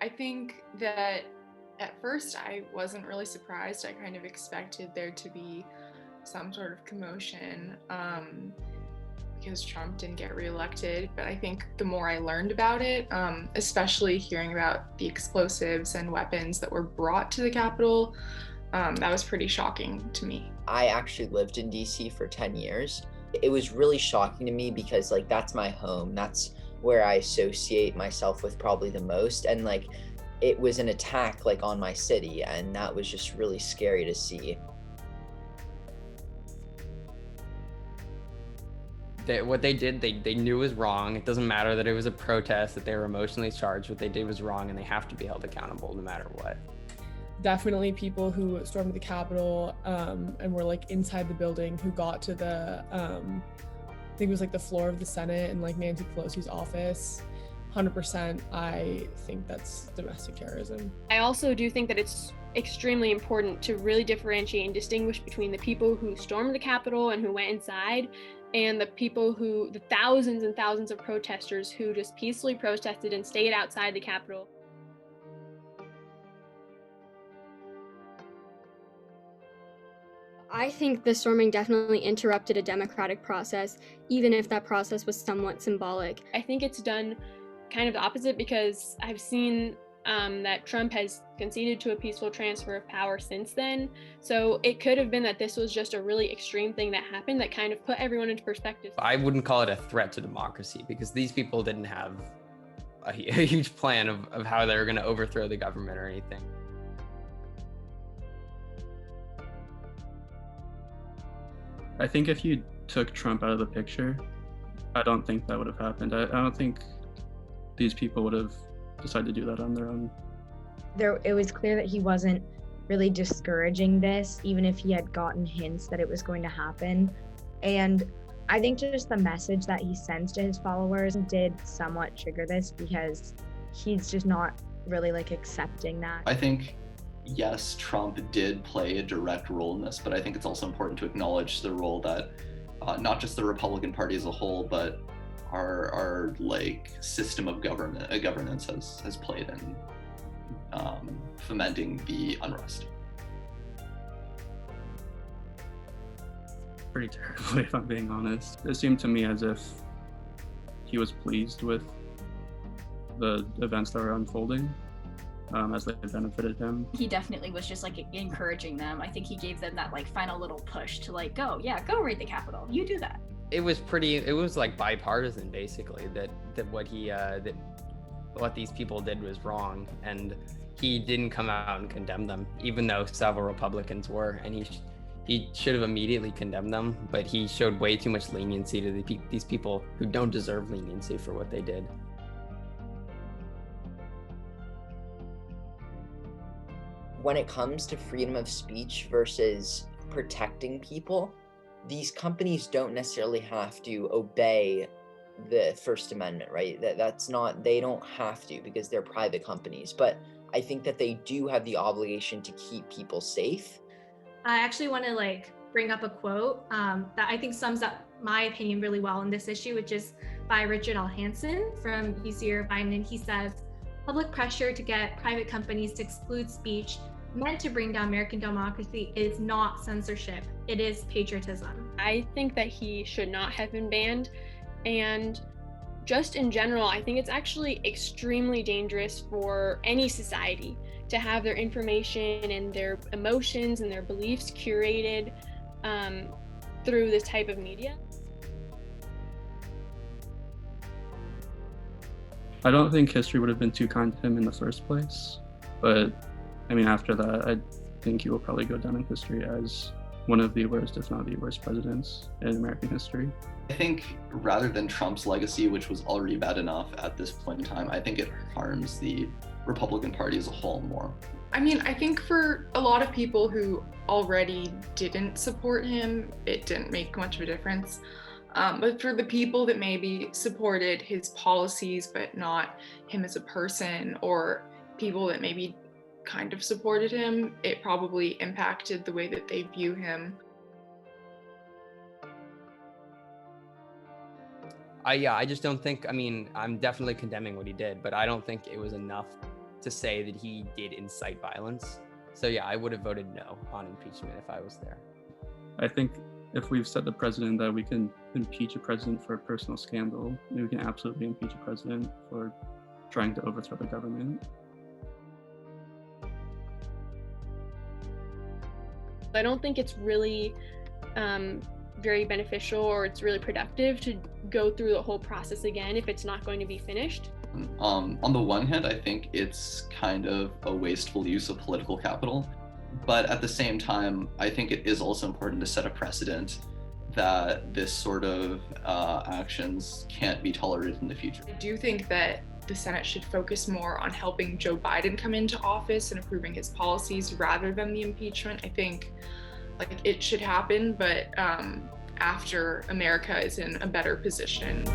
I think that at first I wasn't really surprised. I kind of expected there to be some sort of commotion because Trump didn't get reelected. But I think the more I learned about it, especially hearing about the explosives and weapons that were brought to the Capitol, that was pretty shocking to me. I actually lived in DC for 10 years. It was really shocking to me because like that's my home. That's where I associate myself with probably the most. And like it was an attack like on my city, and that was just really scary to see. What they did, they knew was wrong. It doesn't matter that it was a protest, that they were emotionally charged. What they did was wrong, and they have to be held accountable no matter what. Definitely people who stormed the Capitol and were like inside the building, who got to the, I think it was like the floor of the Senate and like Nancy Pelosi's office. 100%, I think that's domestic terrorism. I also do think that it's extremely important to really differentiate and distinguish between the people who stormed the Capitol and who went inside, and the thousands and thousands of protesters who just peacefully protested and stayed outside the Capitol. I think the storming definitely interrupted a democratic process, even if that process was somewhat symbolic. I think it's done kind of the opposite, because I've seen that Trump has conceded to a peaceful transfer of power since then. So it could have been that this was just a really extreme thing that happened that kind of put everyone into perspective. I wouldn't call it a threat to democracy, because these people didn't have a huge plan of how they were going to overthrow the government or anything. I think if you took Trump out of the picture, I don't think that would have happened. I don't think these people would have decided to do that on their own. It was clear that he wasn't really discouraging this, even if he had gotten hints that it was going to happen. And I think just the message that he sends to his followers did somewhat trigger this, because he's just not really like accepting that. I think, yes, Trump did play a direct role in this, but I think it's also important to acknowledge the role that not just the Republican Party as a whole, but our like system of governance has played in fomenting the unrest. Pretty terribly, if I'm being honest. It seemed to me as if he was pleased with the events that were unfolding, as they benefited him. He definitely was just like encouraging them. I think he gave them that like final little push to like, go raid the Capitol. You do that. It was like bipartisan, basically, that what these people did was wrong, and he didn't come out and condemn them, even though several Republicans were, and he should have immediately condemned them, but he showed way too much leniency to these people who don't deserve leniency for what they did. When it comes to freedom of speech versus protecting people, these companies don't necessarily have to obey the First Amendment, right? They don't have to, because they're private companies. But I think that they do have the obligation to keep people safe. I actually want to bring up a quote that I think sums up my opinion really well in this issue, which is by Richard L. Hansen from UC Irvine, and he says, "Public pressure to get private companies to exclude speech meant to bring down American democracy is not censorship, it is patriotism." I think that he should not have been banned, and just in general, I think it's actually extremely dangerous for any society to have their information and their emotions and their beliefs curated through this type of media. I don't think history would have been too kind to him in the first place, but I mean, after that, I think he will probably go down in history as one of the worst, if not the worst, presidents in American history. I think rather than Trump's legacy, which was already bad enough at this point in time, I think it harms the Republican Party as a whole more. I mean, I think for a lot of people who already didn't support him, it didn't make much of a difference. But for the people that maybe supported his policies, but not him as a person, or people that maybe kind of supported him, it probably impacted the way that they view him. I just don't think, I'm definitely condemning what he did, but I don't think it was enough to say that he did incite violence. So yeah, I would have voted no on impeachment if I was there. I think if we've set the precedent that we can impeach a president for a personal scandal, we can absolutely impeach a president for trying to overthrow the government. I don't think it's really very beneficial or it's really productive to go through the whole process again if it's not going to be finished. On the one hand, I think it's kind of a wasteful use of political capital, but at the same time, I think it is also important to set a precedent that this sort of actions can't be tolerated in the future. I do think that the Senate should focus more on helping Joe Biden come into office and approving his policies rather than the impeachment. I think it should happen, but after America is in a better position.